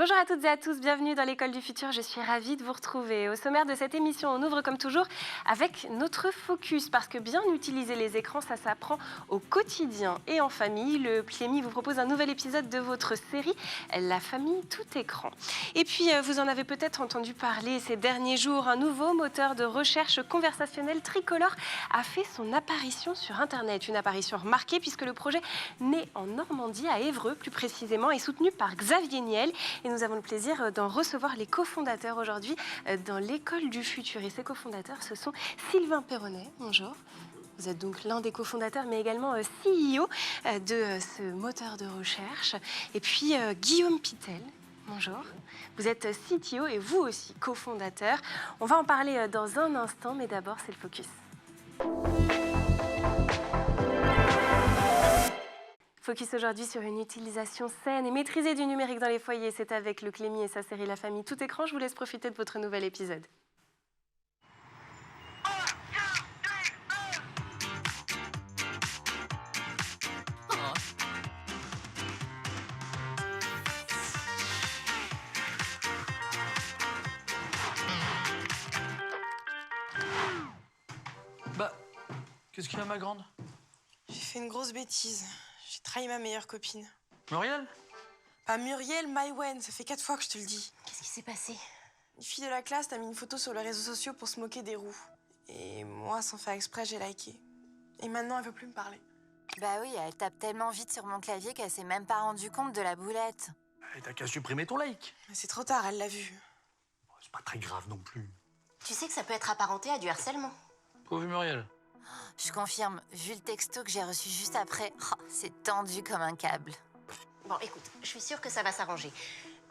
Bonjour à toutes et à tous, bienvenue dans l'École du Futur, je suis ravie de vous retrouver. Au sommaire de cette émission, on ouvre comme toujours avec notre focus, parce que bien utiliser les écrans, ça s'apprend au quotidien et en famille. Le Plémy vous propose un nouvel épisode de votre série La famille tout écran. Et puis, vous en avez peut-être entendu parler ces derniers jours, un nouveau moteur de recherche conversationnelle tricolore a fait son apparition sur Internet. Une apparition remarquée puisque le projet né en Normandie, à Évreux plus précisément, est soutenu par Xavier Niel. Et nous avons le plaisir d'en recevoir les cofondateurs aujourd'hui dans l'École du Futur. Et ces cofondateurs, ce sont Sylvain Perronnet, bonjour. Vous êtes donc l'un des cofondateurs, mais également CEO de ce moteur de recherche. Et puis Guillaume Pitel, bonjour. Vous êtes CTO et vous aussi cofondateur. On va en parler dans un instant, mais d'abord, c'est le focus. Focus aujourd'hui sur une utilisation saine et maîtrisée du numérique dans les foyers. C'est avec le Clémy et sa série La famille tout écran. Je vous laisse profiter de votre nouvel épisode. Bah, qu'est-ce qu'il y a, ma grande? J'ai fait une grosse bêtise. J'ai trahi ma meilleure copine. Muriel? Pas Muriel, Maïwen, ça fait 4 fois que je te le dis. Qu'est-ce qui s'est passé? Une fille de la classe t'a mis une photo sur les réseaux sociaux pour se moquer des roues. Et moi, sans faire exprès, j'ai liké. Et maintenant, elle veut plus me parler. Bah oui, elle tape tellement vite sur mon clavier qu'elle s'est même pas rendue compte de la boulette. Eh, t'as qu'à supprimer ton like. Mais c'est trop tard, elle l'a vu. C'est pas très grave non plus. Tu sais que ça peut être apparenté à du harcèlement. Pauvre Muriel. Je confirme, vu le texto que j'ai reçu juste après, c'est tendu comme un câble. Bon, écoute, je suis sûre que ça va s'arranger.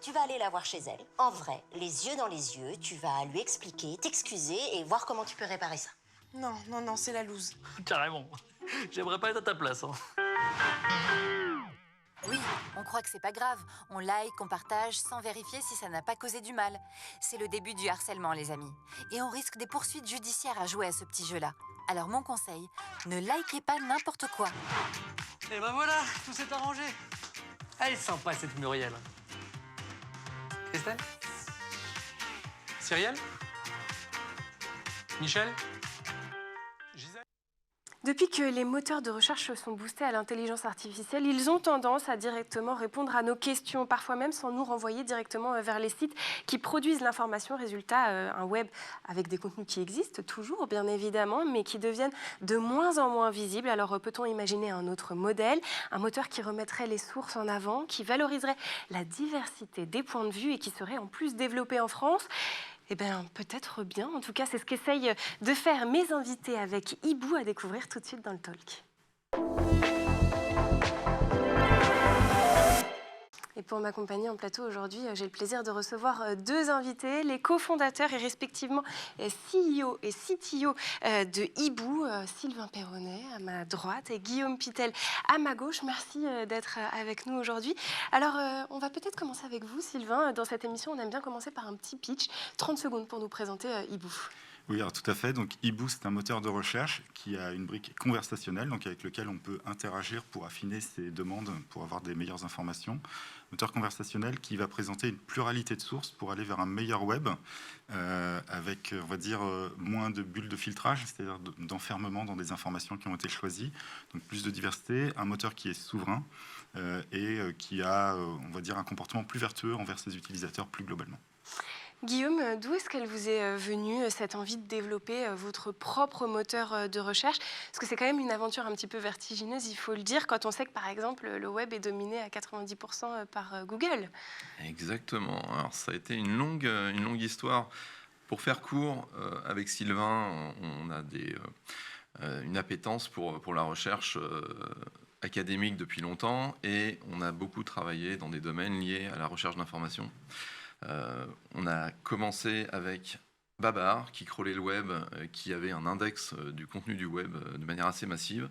Tu vas aller la voir chez elle, en vrai, les yeux dans les yeux. Tu vas lui expliquer, t'excuser et voir comment tu peux réparer ça. Non, non, non, c'est la loose. Carrément. J'aimerais pas être à ta place, hein. Oui, on croit que c'est pas grave. On like, on partage, sans vérifier si ça n'a pas causé du mal. C'est le début du harcèlement, les amis. Et on risque des poursuites judiciaires à jouer à ce petit jeu-là. Alors mon conseil, ne likez pas n'importe quoi. Et ben voilà, tout s'est arrangé. Elle est sympa, cette Muriel. Christelle? Cyrielle? Michel? Gisèle? Depuis que les moteurs de recherche sont boostés à l'intelligence artificielle, ils ont tendance à directement répondre à nos questions, parfois même sans nous renvoyer directement vers les sites qui produisent l'information. Résultat, un web avec des contenus qui existent toujours, bien évidemment, mais qui deviennent de moins en moins visibles. Alors peut-on imaginer un autre modèle, un moteur qui remettrait les sources en avant, qui valoriserait la diversité des points de vue et qui serait en plus développé en France ? Eh bien, peut-être bien. En tout cas, c'est ce qu'essayent de faire mes invités avec Hibou, à découvrir tout de suite dans le talk. Et pour m'accompagner en plateau aujourd'hui, j'ai le plaisir de recevoir deux invités, les cofondateurs et respectivement CEO et CTO de Hibou, Sylvain Perronnet à ma droite et Guillaume Pitel à ma gauche. Merci d'être avec nous aujourd'hui. Alors, on va peut-être commencer avec vous, Sylvain. Dans cette émission, on aime bien commencer par un petit pitch. 30 secondes pour nous présenter Hibou. Oui, alors tout à fait. Donc, Hibou, c'est un moteur de recherche qui a une brique conversationnelle, donc avec lequel on peut interagir pour affiner ses demandes, pour avoir des meilleures informations. Moteur conversationnel qui va présenter une pluralité de sources pour aller vers un meilleur web, avec, on va dire, moins de bulles de filtrage, c'est-à-dire d'enfermement dans des informations qui ont été choisies. Donc, plus de diversité, un moteur qui est souverain et qui a, on va dire, un comportement plus vertueux envers ses utilisateurs plus globalement. Guillaume, d'où est-ce qu'elle vous est venue, cette envie de développer votre propre moteur de recherche? Parce que c'est quand même une aventure un petit peu vertigineuse, il faut le dire, quand on sait que, par exemple, le web est dominé à 90% par Google. Exactement. Alors, ça a été une longue histoire. Pour faire court, avec Sylvain, on a une appétence pour la recherche académique depuis longtemps et on a beaucoup travaillé dans des domaines liés à la recherche d'informations. On a commencé avec Babar, qui crawlait le web, qui avait un index du contenu du web de manière assez massive.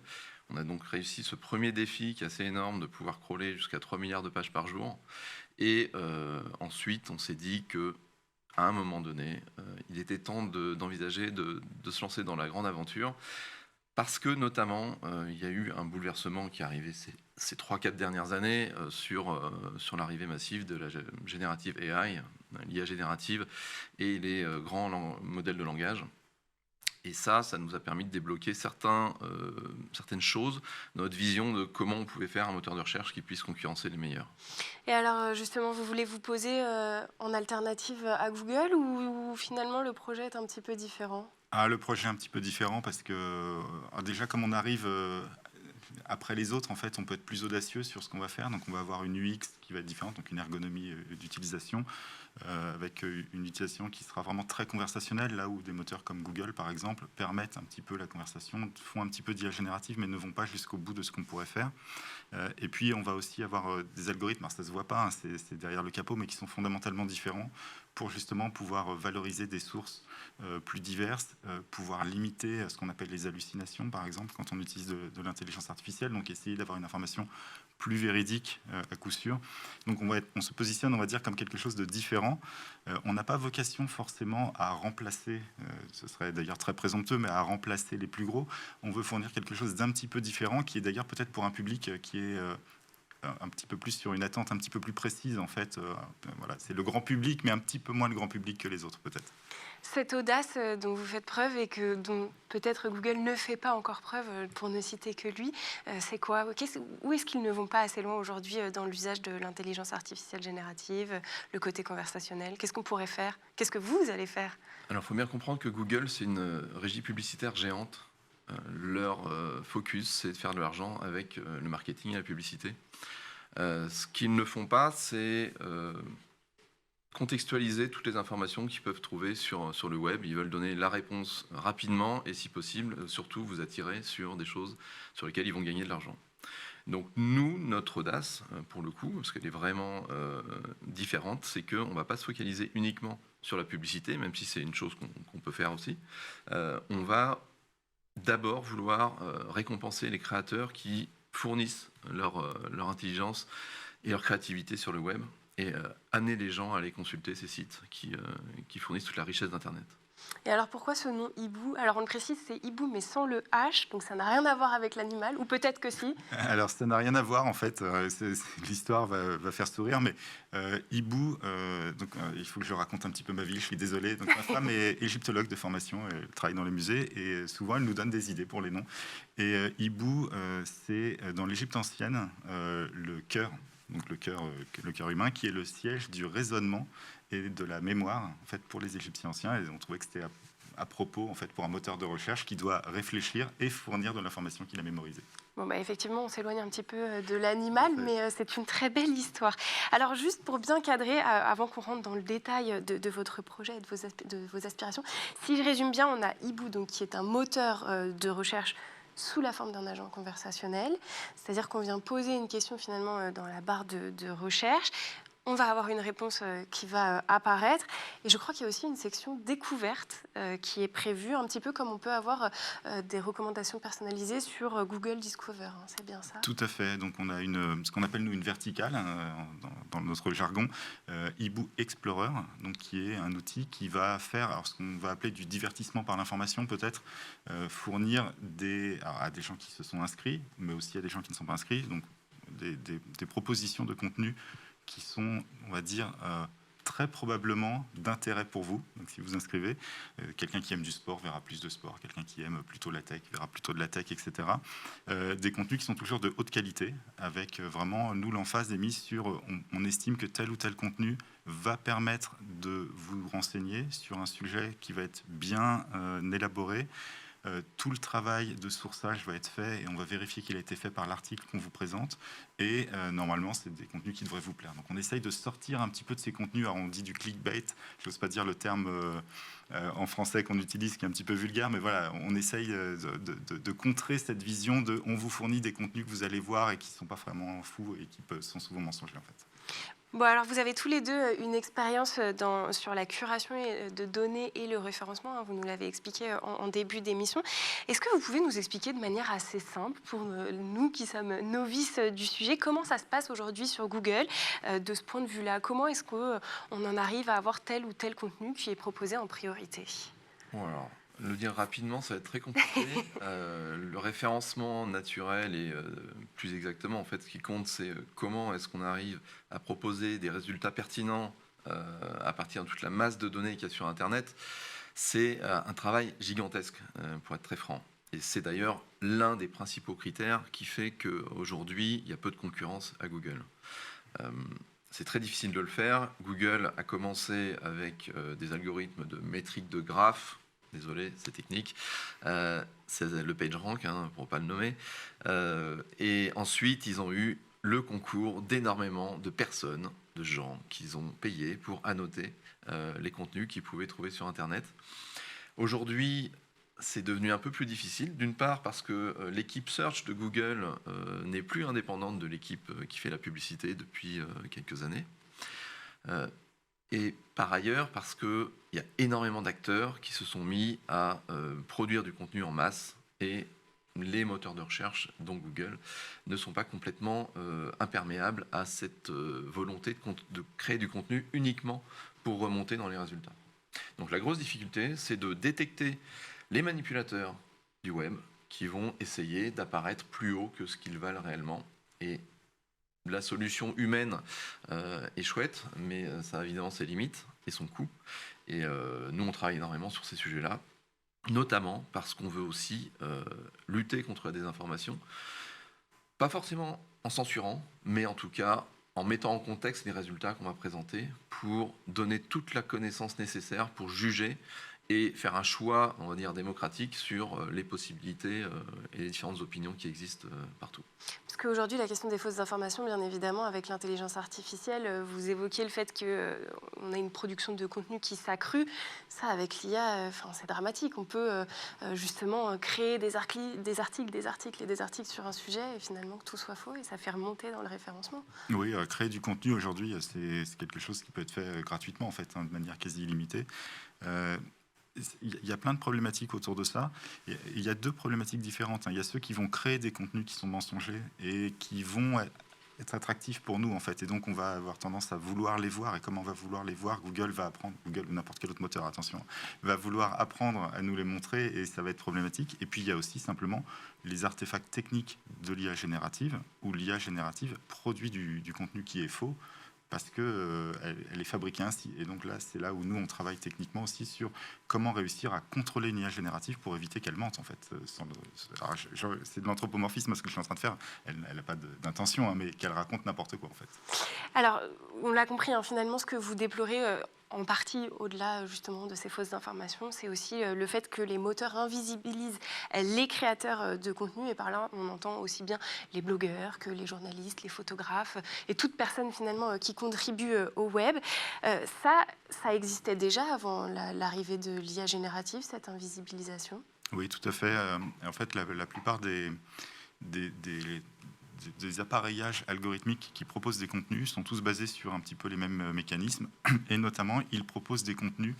On a donc réussi ce premier défi qui est assez énorme de pouvoir crawler jusqu'à 3 milliards de pages par jour. Et ensuite, on s'est dit qu'à un moment donné, il était temps d'envisager de se lancer dans la grande aventure. Parce que, notamment, il y a eu un bouleversement qui est arrivé ces 3-4 dernières années sur l'arrivée massive de la générative AI, l'IA générative et les grands modèles de langage. Et ça nous a permis de débloquer certaines choses dans notre vision de comment on pouvait faire un moteur de recherche qui puisse concurrencer les meilleurs. Et alors, justement, vous voulez vous poser en alternative à Google ou finalement le projet est un petit peu différent ? Le projet est un petit peu différent parce que déjà, comme on arrive après les autres, en fait, on peut être plus audacieux sur ce qu'on va faire. Donc, on va avoir une UX qui va être différente, donc une ergonomie d'utilisation, avec une utilisation qui sera vraiment très conversationnelle, là où des moteurs comme Google, par exemple, permettent un petit peu la conversation, font un petit peu d'IA générative, mais ne vont pas jusqu'au bout de ce qu'on pourrait faire. Et puis, on va aussi avoir des algorithmes, alors ça ne se voit pas, hein, c'est derrière le capot, mais qui sont fondamentalement différents pour justement pouvoir valoriser des sources plus diverses, pouvoir limiter ce qu'on appelle les hallucinations, par exemple, quand on utilise de l'intelligence artificielle, donc essayer d'avoir une information plus véridique à coup sûr. Donc on se positionne, on va dire, comme quelque chose de différent. On n'a pas vocation forcément à remplacer, ce serait d'ailleurs très présomptueux, mais à remplacer les plus gros. On veut fournir quelque chose d'un petit peu différent, qui est d'ailleurs peut-être pour un public qui est un petit peu plus sur une attente un petit peu plus précise, en fait. Voilà, c'est le grand public, mais un petit peu moins le grand public que les autres, peut-être. Cette audace dont vous faites preuve et dont peut-être Google ne fait pas encore preuve, pour ne citer que lui, c'est quoi ? Où est-ce qu'ils ne vont pas assez loin aujourd'hui dans l'usage de l'intelligence artificielle générative, le côté conversationnel ? Qu'est-ce qu'on pourrait faire ? Qu'est-ce que vous allez faire ? Alors, il faut bien comprendre que Google, c'est une régie publicitaire géante. Leur focus, c'est de faire de l'argent avec le marketing et la publicité. Ce qu'ils ne font pas, c'est contextualiser toutes les informations qu'ils peuvent trouver sur le web. Ils veulent donner la réponse rapidement et, si possible, surtout vous attirer sur des choses sur lesquelles ils vont gagner de l'argent. Donc nous, notre audace, pour le coup, parce qu'elle est vraiment différente, c'est qu'on ne va pas se focaliser uniquement sur la publicité, même si c'est une chose qu'on peut faire aussi. On va d'abord vouloir récompenser les créateurs qui fournissent leur intelligence et leur créativité sur le web et amener les gens à aller consulter ces sites qui fournissent toute la richesse d'Internet. Et alors pourquoi ce nom hibou ? Alors on le précise, c'est hibou mais sans le H, donc ça n'a rien à voir avec l'animal, ou peut-être que si. Alors ça n'a rien à voir en fait, l'histoire va faire sourire, mais hibou, il faut que je raconte un petit peu ma vie, je suis désolé. Donc ma femme est égyptologue de formation, elle travaille dans les musées et souvent elle nous donne des idées pour les noms. Et hibou, c'est dans l'Égypte ancienne le cœur. Donc le cœur humain, qui est le siège du raisonnement et de la mémoire en fait, pour les Égyptiens anciens. Et on trouvait que c'était à propos en fait, pour un moteur de recherche qui doit réfléchir et fournir de l'information qu'il a mémorisée. Bon, effectivement, on s'éloigne un petit peu de l'animal, mais c'est une très belle histoire. Alors, juste pour bien cadrer, avant qu'on rentre dans le détail de votre projet et de vos aspirations, si je résume bien, on a Hibou, donc, qui est un moteur de recherche sous la forme d'un agent conversationnel, c'est-à-dire qu'on vient poser une question finalement dans la barre de recherche. On va avoir une réponse qui va apparaître. Et je crois qu'il y a aussi une section découverte qui est prévue, un petit peu comme on peut avoir des recommandations personnalisées sur Google Discover. Hein, c'est bien ça ? Tout à fait. Donc on a ce qu'on appelle nous une verticale dans notre jargon, Hibou Explorer, donc qui est un outil qui va faire ce qu'on va appeler du divertissement par l'information, peut-être fournir à des gens qui se sont inscrits, mais aussi à des gens qui ne sont pas inscrits, donc des propositions de contenu qui sont, on va dire, très probablement d'intérêt pour vous. Donc, si vous inscrivez, quelqu'un qui aime du sport verra plus de sport, quelqu'un qui aime plutôt la tech verra plutôt de la tech, etc. Des contenus qui sont toujours de haute qualité, avec vraiment, nous, l'emphase est mise sur, on estime que tel ou tel contenu va permettre de vous renseigner sur un sujet qui va être bien élaboré. Tout le travail de sourçage va être fait et on va vérifier qu'il a été fait par l'article qu'on vous présente et normalement c'est des contenus qui devraient vous plaire. Donc on essaye de sortir un petit peu de ces contenus. Alors on dit du clickbait, je n'ose pas dire le terme en français qu'on utilise qui est un petit peu vulgaire, mais voilà, on essaye de contrer cette vision de on vous fournit des contenus que vous allez voir et qui ne sont pas vraiment fous et qui sont souvent mensongers en fait. Bon, alors vous avez tous les deux une expérience sur la curation de données et le référencement, hein, vous nous l'avez expliqué en début d'émission. Est-ce que vous pouvez nous expliquer de manière assez simple, pour nous qui sommes novices du sujet, comment ça se passe aujourd'hui sur Google de ce point de vue-là ? Comment est-ce qu'on en arrive à avoir tel ou tel contenu qui est proposé en priorité ? Bon, alors, le dire rapidement, ça va être très compliqué. Le référencement naturel et plus exactement, en fait, ce qui compte, c'est comment est-ce qu'on arrive à proposer des résultats pertinents à partir de toute la masse de données qu'il y a sur Internet. C'est un travail gigantesque, pour être très franc. Et c'est d'ailleurs l'un des principaux critères qui fait qu'aujourd'hui, il y a peu de concurrence à Google. C'est très difficile de le faire. Google a commencé avec des algorithmes de métrique de graphes. Désolé, c'est technique. C'est le PageRank, pour ne pas le nommer. Et ensuite, ils ont eu le concours d'énormément de personnes, de gens qu'ils ont payé pour annoter les contenus qu'ils pouvaient trouver sur Internet. Aujourd'hui, c'est devenu un peu plus difficile, d'une part parce que l'équipe Search de Google n'est plus indépendante de l'équipe qui fait la publicité depuis quelques années. Et par ailleurs parce qu'il y a énormément d'acteurs qui se sont mis à produire du contenu en masse et les moteurs de recherche, dont Google, ne sont pas complètement imperméables à cette volonté de créer du contenu uniquement pour remonter dans les résultats. Donc la grosse difficulté, c'est de détecter les manipulateurs du web qui vont essayer d'apparaître plus haut que ce qu'ils valent réellement. Et la solution humaine est chouette, mais ça a évidemment ses limites et son coût. Et nous, on travaille énormément sur ces sujets-là, notamment parce qu'on veut aussi lutter contre la désinformation, pas forcément en censurant, mais en tout cas en mettant en contexte les résultats qu'on va présenter pour donner toute la connaissance nécessaire pour juger et faire un choix, on va dire, démocratique sur les possibilités et les différentes opinions qui existent partout. Parce qu'aujourd'hui, la question des fausses informations, bien évidemment, avec l'intelligence artificielle, vous évoquiez le fait qu'on a une production de contenu qui s'accrue. Ça, avec l'IA, c'est dramatique. On peut justement créer des articles sur un sujet et finalement que tout soit faux et ça fait remonter dans le référencement. Oui, créer du contenu aujourd'hui, c'est quelque chose qui peut être fait gratuitement, en fait, de manière quasi illimitée. Il y a plein de problématiques autour de ça. Il y a deux problématiques différentes. Il y a ceux qui vont créer des contenus qui sont mensongers et qui vont être attractifs pour nous, en fait. Et donc, on va avoir tendance à vouloir les voir. Et comme on va vouloir les voir, Google va apprendre, Google ou n'importe quel autre moteur, attention, va vouloir apprendre à nous les montrer et ça va être problématique. Et puis, il y a aussi simplement les artefacts techniques de l'IA générative, où l'IA générative produit du contenu qui est faux, parce qu'elle est fabriquée ainsi. Et donc là, c'est là où nous, on travaille techniquement aussi sur comment réussir à contrôler une IA générative pour éviter qu'elle mente, en fait. C'est de l'anthropomorphisme, ce que je suis en train de faire. Elle n'a pas d'intention, mais qu'elle raconte n'importe quoi, en fait. Alors, on l'a compris, finalement, ce que vous déplorez en partie, au-delà justement de ces fausses informations, c'est aussi le fait que les moteurs invisibilisent les créateurs de contenu. Et par là, on entend aussi bien les blogueurs que les journalistes, les photographes et toute personne finalement qui contribue au web. Ça existait déjà avant l'arrivée de l'IA générative, cette invisibilisation? Oui, tout à fait. En fait, la plupart des appareillages algorithmiques qui proposent des contenus sont tous basés sur un petit peu les mêmes mécanismes. Et notamment, ils proposent des contenus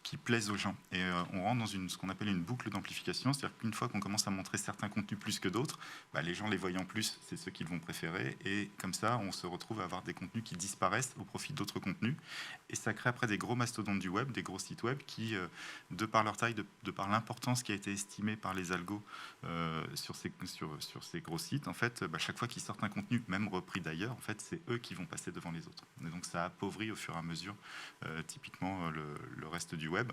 qui plaisent aux gens. Et on rentre dans ce qu'on appelle une boucle d'amplification, c'est-à-dire qu'une fois qu'on commence à montrer certains contenus plus que d'autres, les gens les voyant plus, c'est ceux qu'ils vont préférer. Et comme ça, on se retrouve à avoir des contenus qui disparaissent au profit d'autres contenus. Et ça crée après des gros mastodontes du web, des gros sites web qui, de par leur taille, de par l'importance qui a été estimée par les algos sur ces gros sites, en fait, chaque fois qu'ils sortent un contenu, même repris d'ailleurs, en fait, c'est eux qui vont passer devant les autres. Et donc ça appauvrit au fur et à mesure typiquement le reste du web,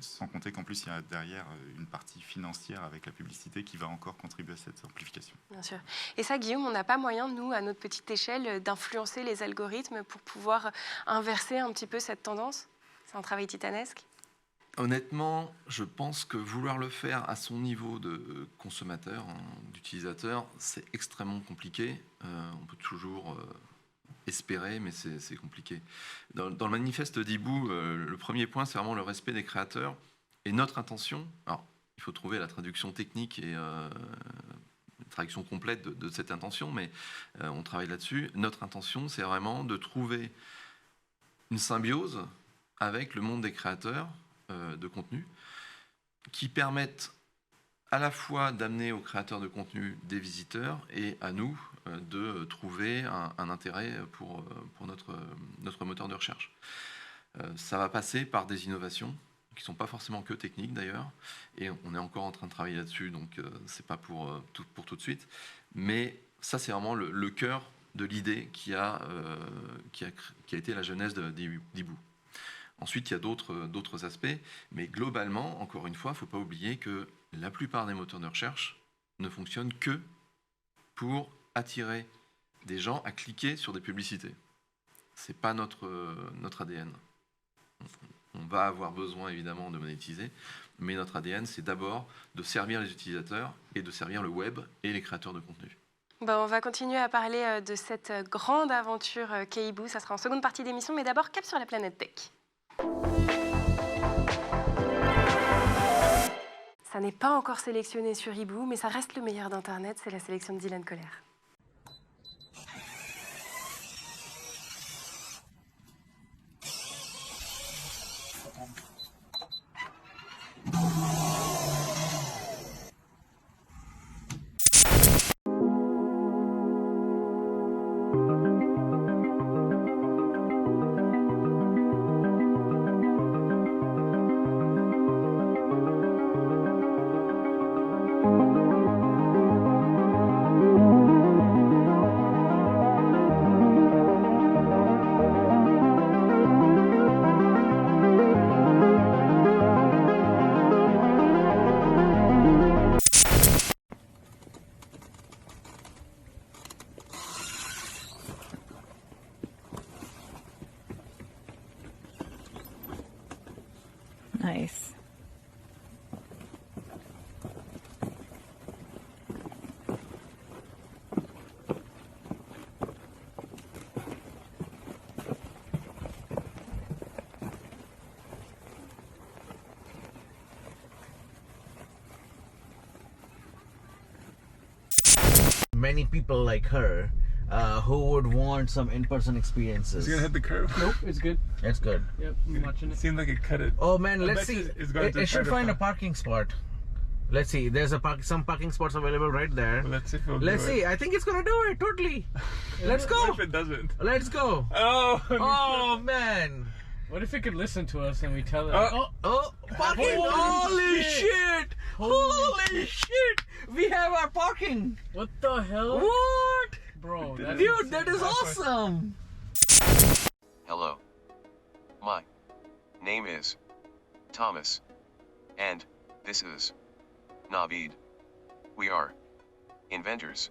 sans compter qu'en plus il y a derrière une partie financière avec la publicité qui va encore contribuer à cette amplification. Bien sûr. Et ça, Guillaume, on n'a pas moyen, nous, à notre petite échelle, d'influencer les algorithmes pour pouvoir inverser un petit peu cette tendance? C'est un travail titanesque. Honnêtement, je pense que vouloir le faire à son niveau de consommateur, d'utilisateur, c'est extrêmement compliqué. On peut toujours espérer, mais c'est compliqué. Dans le manifeste d'Hibou, le premier point, c'est vraiment le respect des créateurs. Et notre intention, alors il faut trouver la traduction technique et une traduction complète de cette intention, mais on travaille là-dessus. Notre intention, c'est vraiment de trouver une symbiose avec le monde des créateurs de contenu qui permettent à la fois d'amener aux créateurs de contenu des visiteurs et à nous de trouver un intérêt pour notre moteur de recherche. Ça va passer par des innovations. qui ne sont pas forcément que techniques d'ailleurs, et on est encore en train de travailler là-dessus, donc c'est pas pour tout de suite. Mais ça, c'est vraiment le cœur de l'idée qui a été la genèse d'Hibou. Ensuite, il y a d'autres aspects, mais globalement, encore une fois, il ne faut pas oublier que la plupart des moteurs de recherche ne fonctionnent que pour attirer des gens à cliquer sur des publicités. Ce n'est pas notre ADN. On va avoir besoin évidemment de monétiser, mais notre ADN, c'est d'abord de servir les utilisateurs et de servir le web et les créateurs de contenu. Bon, on va continuer à parler de cette grande aventure qu'est Hibou. Ça sera en seconde partie d'émission, mais d'abord, cap sur la planète tech. Ça n'est pas encore sélectionné sur Hibou, mais ça reste le meilleur d'Internet, c'est la sélection de Dylan Colère. Nice. Many people like her who would want some in-person experiences. Is it gonna hit the curve? Nope, it's good. It's good. Yep, I'm watching It it. seemed like it cut it. Oh man, I let's bet see. it's going to It should try to find a find- parking spot. Let's see. There's some parking spots available right there. Well, let's see if it'll Let's do see. it. I think it's gonna do it totally. Let's What go. if it doesn't? Let's go. Oh! Oh man. What if it could listen to us and we tell it? Oh, parking! Holy shit! Holy shit! We have our parking. What the hell? What? Bro, that's Dude, that insane. is awesome. Hello. My name is Thomas. And this is Naveed. We are inventors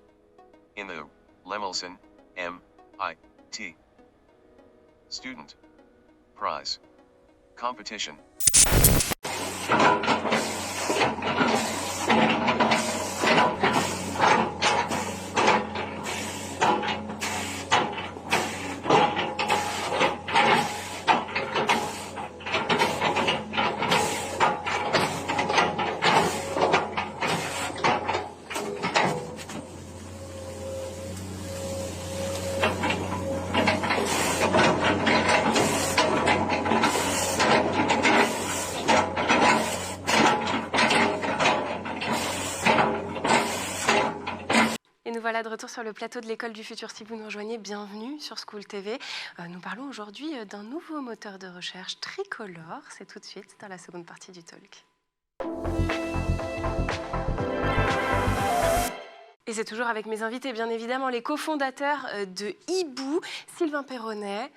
in the Lemelson MIT Student Prize Competition. Et nous voilà de retour sur le plateau de l'école du futur. Si vous nous rejoignez, bienvenue sur School TV. Nous parlons aujourd'hui d'un nouveau moteur de recherche tricolore. C'est tout de suite dans la seconde partie du talk. Et c'est toujours avec mes invités, bien évidemment, les cofondateurs de Hibou, Sylvain Perronnet,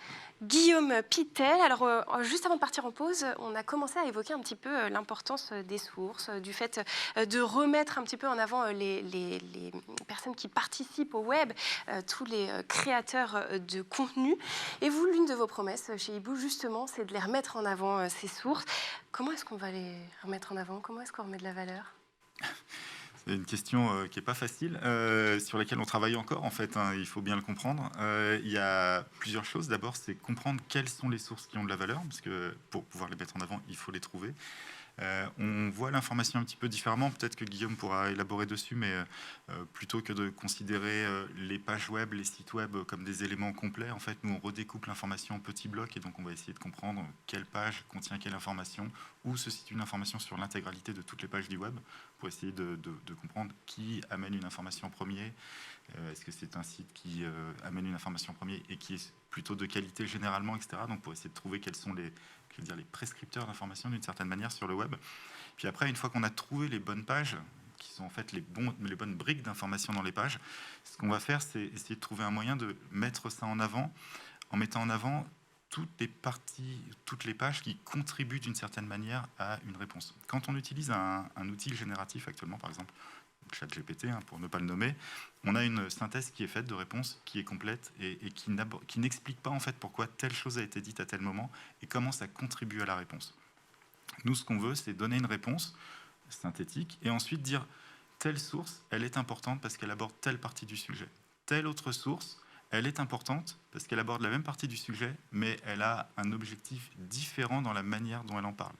Guillaume Pitel. Alors, juste avant de partir en pause, on a commencé à évoquer un petit peu l'importance des sources, du fait de remettre un petit peu en avant les personnes qui participent au web, tous les créateurs de contenu. Et vous, l'une de vos promesses chez Hibou, justement, c'est de les remettre en avant, ces sources. Comment est-ce qu'on va les remettre en avant? Comment est-ce qu'on remet de la valeur? C'est une question qui n'est pas facile, sur laquelle on travaille encore, en fait, hein, il faut bien le comprendre. Il y a plusieurs choses. D'abord, c'est comprendre quelles sont les sources qui ont de la valeur, parce que pour pouvoir les mettre en avant, il faut les trouver. On voit l'information un petit peu différemment, peut-être que Guillaume pourra élaborer dessus, mais plutôt que de considérer les pages web, les sites web comme des éléments complets, en fait, nous on redécoupe l'information en petits blocs, et donc on va essayer de comprendre quelle page contient quelle information, où se situe une information sur l'intégralité de toutes les pages du web, pour essayer de comprendre qui amène une information en premier. Est-ce que c'est un site qui amène une information en premier et qui est plutôt de qualité généralement, etc. Donc pour essayer de trouver quelles sont je veux dire, les prescripteurs d'informations d'une certaine manière sur le web. Puis après, une fois qu'on a trouvé les bonnes pages, qui sont en fait les bonnes briques d'informations dans les pages, ce qu'on va faire, c'est essayer de trouver un moyen de mettre ça en avant, en mettant en avant toutes les parties, toutes les pages qui contribuent d'une certaine manière à une réponse. Quand on utilise un outil génératif actuellement, par exemple, ChatGPT, pour ne pas le nommer, on a une synthèse qui est faite de réponses qui est complète et qui n'explique pas en fait pourquoi telle chose a été dite à tel moment et comment ça contribue à la réponse. Nous, ce qu'on veut, c'est donner une réponse synthétique et ensuite dire telle source, elle est importante parce qu'elle aborde telle partie du sujet. Telle autre source, elle est importante parce qu'elle aborde la même partie du sujet, mais elle a un objectif différent dans la manière dont elle en parle,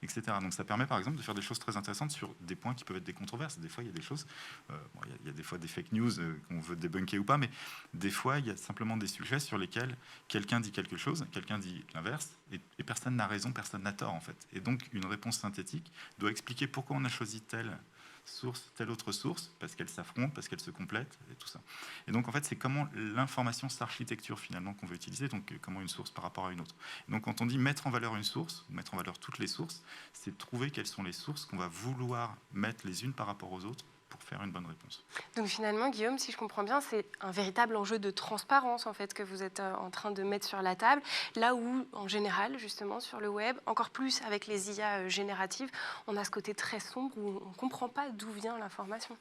etc. Donc ça permet par exemple de faire des choses très intéressantes sur des points qui peuvent être des controverses. Des fois, il y a des choses, il y a des fois des fake news qu'on veut débunker ou pas, mais des fois, il y a simplement des sujets sur lesquels quelqu'un dit quelque chose, quelqu'un dit l'inverse, et personne n'a raison, personne n'a tort en fait. Et donc une réponse synthétique doit expliquer pourquoi on a choisi telle source, telle autre source, parce qu'elles s'affrontent, parce qu'elles se complètent, et tout ça. Et donc, en fait, c'est comment l'information s'architecture, finalement, qu'on veut utiliser, donc comment une source par rapport à une autre. Et donc, quand on dit mettre en valeur une source, mettre en valeur toutes les sources, c'est trouver quelles sont les sources qu'on va vouloir mettre les unes par rapport aux autres pour faire une bonne réponse. Donc finalement, Guillaume, si je comprends bien, c'est un véritable enjeu de transparence en fait que vous êtes en train de mettre sur la table, là où en général, justement, sur le web, encore plus avec les IA génératives, on a ce côté très sombre où on ne comprend pas d'où vient l'information.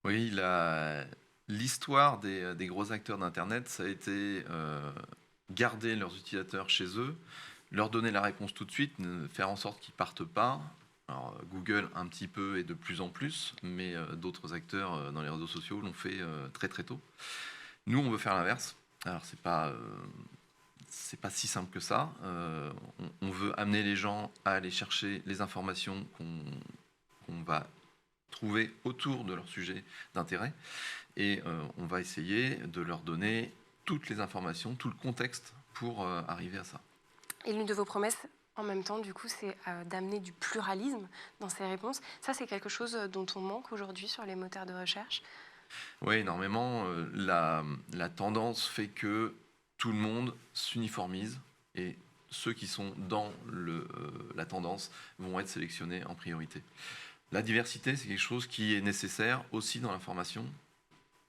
Oui, l'histoire des gros acteurs d'Internet, ça a été garder leurs utilisateurs chez eux, leur donner la réponse tout de suite, faire en sorte qu'ils ne partent pas. Alors, Google un petit peu et de plus en plus, mais d'autres acteurs dans les réseaux sociaux l'ont fait très très tôt. Nous, on veut faire l'inverse. Alors, c'est pas si simple que ça. On veut amener les gens à aller chercher les informations qu'on va trouver autour de leur sujet d'intérêt, et on va essayer de leur donner toutes les informations, tout le contexte pour arriver à ça. Et l'une de vos promesses, en même temps, du coup, c'est d'amener du pluralisme dans ces réponses. Ça, c'est quelque chose dont on manque aujourd'hui sur les moteurs de recherche. Oui, énormément. La tendance fait que tout le monde s'uniformise et ceux qui sont dans la tendance vont être sélectionnés en priorité. La diversité, c'est quelque chose qui est nécessaire aussi dans l'information.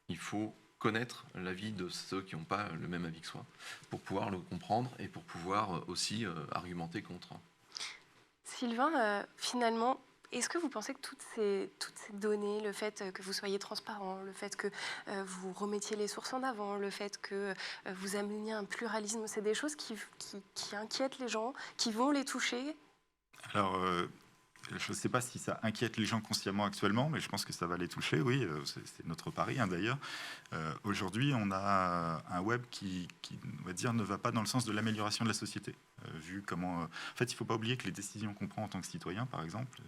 Il faut connaître l'avis de ceux qui n'ont pas le même avis que soi, pour pouvoir le comprendre et pour pouvoir aussi argumenter contre. Sylvain, finalement, est-ce que vous pensez que toutes ces données, le fait que vous soyez transparent, le fait que vous remettiez les sources en avant, le fait que vous ameniez un pluralisme, c'est des choses qui inquiètent les gens, qui vont les toucher? Alors, je ne sais pas si ça inquiète les gens consciemment actuellement, mais je pense que ça va les toucher, oui, c'est notre pari d'ailleurs. Aujourd'hui, on a un web qui, on va dire, ne va pas dans le sens de l'amélioration de la société. Vu comment, en fait, il ne faut pas oublier que les décisions qu'on prend en tant que citoyen, par exemple,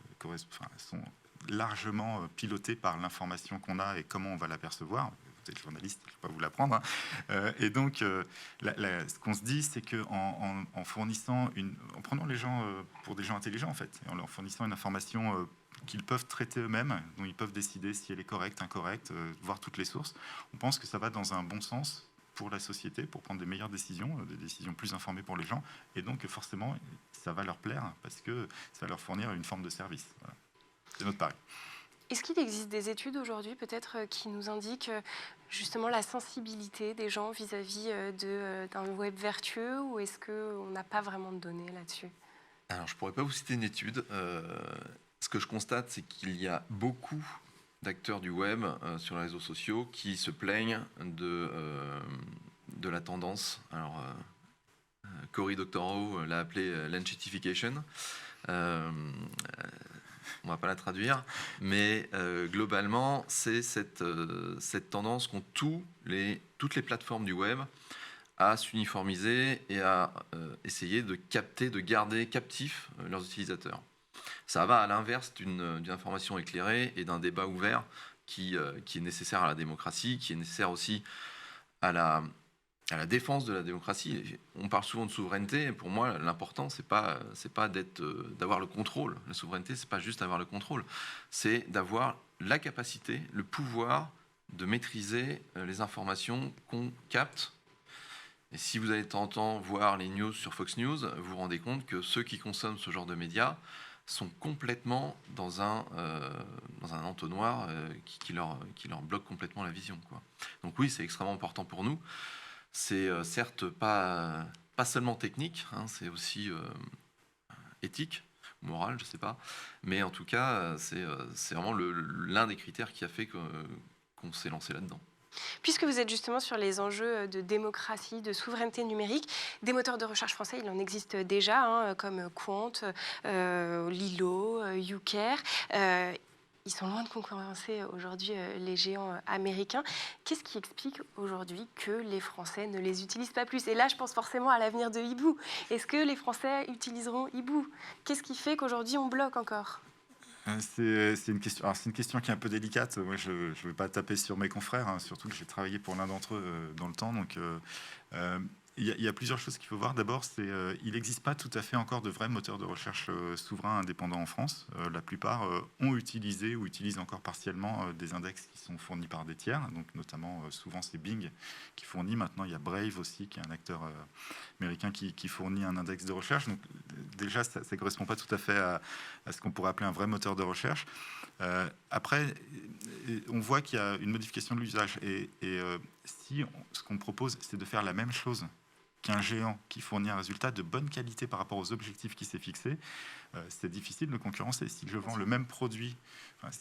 sont largement pilotées par l'information qu'on a et comment on va la percevoir. Vous êtes journaliste, je ne vais pas vous l'apprendre. Et donc, ce qu'on se dit, c'est qu'en en prenant les gens pour des gens intelligents, en fait, et en leur fournissant une information qu'ils peuvent traiter eux-mêmes, dont ils peuvent décider si elle est correcte, incorrecte, voir toutes les sources, on pense que ça va dans un bon sens pour la société, pour prendre des meilleures décisions, des décisions plus informées pour les gens, et donc forcément, ça va leur plaire, parce que ça va leur fournir une forme de service. Voilà. C'est notre pari. Est-ce qu'il existe des études aujourd'hui peut-être qui nous indiquent justement la sensibilité des gens vis-à-vis d'un web vertueux, ou est-ce qu'on n'a pas vraiment de données là-dessus? Alors, je ne pourrais pas vous citer une étude. Ce que je constate, c'est qu'il y a beaucoup d'acteurs du web sur les réseaux sociaux qui se plaignent de la tendance. Alors, Cory Doctorow l'a appelé l'enchetification. On ne va pas la traduire, mais globalement, c'est cette tendance qu'ont toutes les plateformes du web à s'uniformiser et à essayer de capter, de garder captifs leurs utilisateurs. Ça va à l'inverse d'une information éclairée et d'un débat ouvert qui est nécessaire à la démocratie, qui est nécessaire aussi à la défense de la démocratie. On parle souvent de souveraineté. Pour moi, l'important, c'est pas d'avoir le contrôle. La souveraineté, c'est pas juste avoir le contrôle. C'est d'avoir la capacité, le pouvoir de maîtriser les informations qu'on capte Et si vous allez de temps en temps voir les news sur Fox News, vous vous rendez compte que ceux qui consomment ce genre de médias sont complètement dans un entonnoir qui leur bloque complètement la vision, quoi. Donc oui, c'est extrêmement important pour nous. C'est certes pas seulement technique, hein, c'est aussi éthique, moral, je sais pas. Mais en tout cas, c'est vraiment l'un des critères qui a fait qu'on s'est lancé là-dedans. Puisque vous êtes justement sur les enjeux de démocratie, de souveraineté numérique, des moteurs de recherche français, il en existe déjà, hein, comme Quant, Lilo, YouCare. Ils sont loin de concurrencer aujourd'hui les géants américains. Qu'est-ce qui explique aujourd'hui que les Français ne les utilisent pas plus? Et là, je pense forcément à l'avenir de Hibou. Est-ce que les Français utiliseront Hibou? Qu'est-ce qui fait qu'aujourd'hui, on bloque encore? C'est une question. Alors, c'est une question qui est un peu délicate. Moi, je ne vais pas taper sur mes confrères, hein, surtout que j'ai travaillé pour l'un d'entre eux dans le temps. Donc, il y a plusieurs choses qu'il faut voir. D'abord, il n'existe pas tout à fait encore de vrais moteurs de recherche souverains indépendants en France. La plupart ont utilisé ou utilisent encore partiellement des index qui sont fournis par des tiers. Donc, notamment, souvent, c'est Bing qui fournit. Maintenant, il y a Brave aussi, qui est un acteur américain qui fournit un index de recherche. Donc, déjà, ça ne correspond pas tout à fait à ce qu'on pourrait appeler un vrai moteur de recherche. Après, on voit qu'il y a une modification de l'usage. Ce qu'on propose, c'est de faire la même chose qu'un géant qui fournit un résultat de bonne qualité par rapport aux objectifs qu'il s'est fixés, c'est difficile de concurrencer. Si je vends le même produit, je ne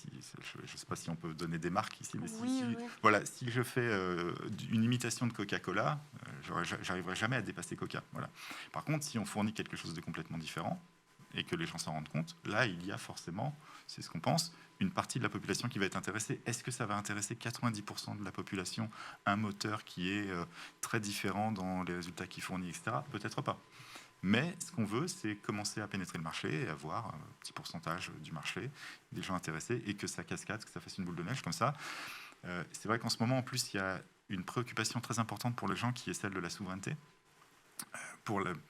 sais pas si on peut donner des marques ici, mais voilà, si je fais une imitation de Coca-Cola, j'arriverai jamais à dépasser Coca. Voilà. Par contre, si on fournit quelque chose de complètement différent et que les gens s'en rendent compte, là, il y a forcément, c'est ce qu'on pense, une partie de la population qui va être intéressée. Est-ce que ça va intéresser 90% de la population, un moteur qui est très différent dans les résultats qu'il fournit, etc. Peut-être pas. Mais ce qu'on veut, c'est commencer à pénétrer le marché et avoir un petit pourcentage du marché, des gens intéressés, et que ça cascade, que ça fasse une boule de neige comme ça. C'est vrai qu'en ce moment, en plus, il y a une préoccupation très importante pour les gens qui est celle de la souveraineté.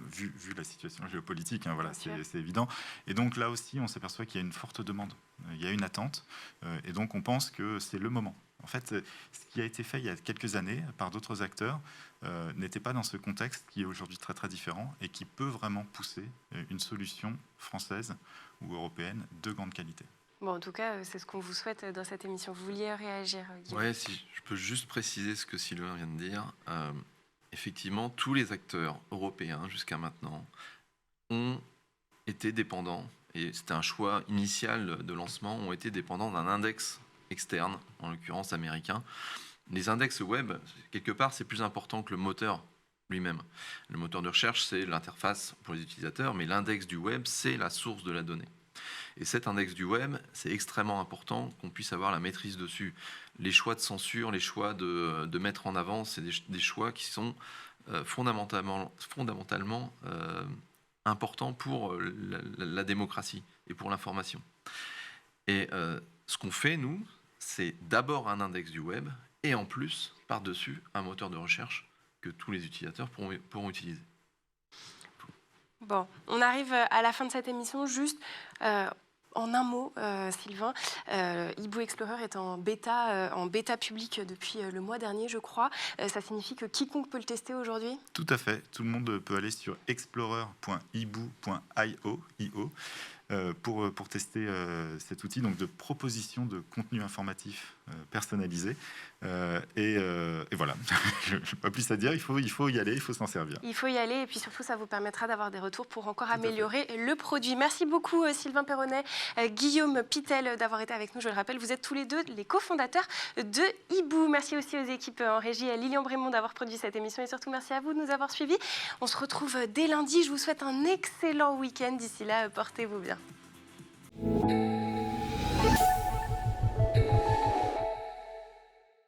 Vu la situation géopolitique, hein, voilà, c'est évident. Et donc là aussi, on s'aperçoit qu'il y a une forte demande, il y a une attente, et donc on pense que c'est le moment. En fait, ce qui a été fait il y a quelques années par d'autres acteurs n'était pas dans ce contexte qui est aujourd'hui très très différent et qui peut vraiment pousser une solution française ou européenne de grande qualité. Bon, en tout cas, c'est ce qu'on vous souhaite dans cette émission. Vous vouliez réagir, Guillaume? Oui, si je peux juste préciser ce que Sylvain vient de dire. Effectivement, tous les acteurs européens jusqu'à maintenant ont été dépendants, et c'était un choix initial de lancement, ont été dépendants d'un index externe, en l'occurrence américain. Les index web, quelque part, c'est plus important que le moteur lui-même. Le moteur de recherche, c'est l'interface pour les utilisateurs, mais l'index du web, c'est la source de la donnée. Et cet index du web, c'est extrêmement important qu'on puisse avoir la maîtrise dessus. Les choix de censure, les choix de mettre en avant, c'est des choix qui sont fondamentalement importants pour la démocratie et pour l'information. Et ce qu'on fait, nous, c'est d'abord un index du web et en plus, par-dessus, un moteur de recherche que tous les utilisateurs pourront utiliser. Bon, on arrive à la fin de cette émission. Juste en un mot, Sylvain, Hibou Explorer est en bêta publique depuis le mois dernier, je crois. Ça signifie que quiconque peut le tester aujourd'hui? Tout à fait. Tout le monde peut aller sur explorer.hibou.io pour tester cet outil donc de proposition de contenu informatif personnalisé. Et voilà, je n'ai pas plus à dire, il faut y aller, il faut s'en servir. Il faut y aller et puis surtout ça vous permettra d'avoir des retours pour encore améliorer le produit. Merci beaucoup Sylvain Perronnet, Guillaume Pitel d'avoir été avec nous. Je le rappelle, vous êtes tous les deux les cofondateurs de Hibou. Merci aussi aux équipes en régie, à Lilian Brémond d'avoir produit cette émission et surtout merci à vous de nous avoir suivis. On se retrouve dès lundi. Je vous souhaite un excellent week-end. D'ici là, portez-vous bien.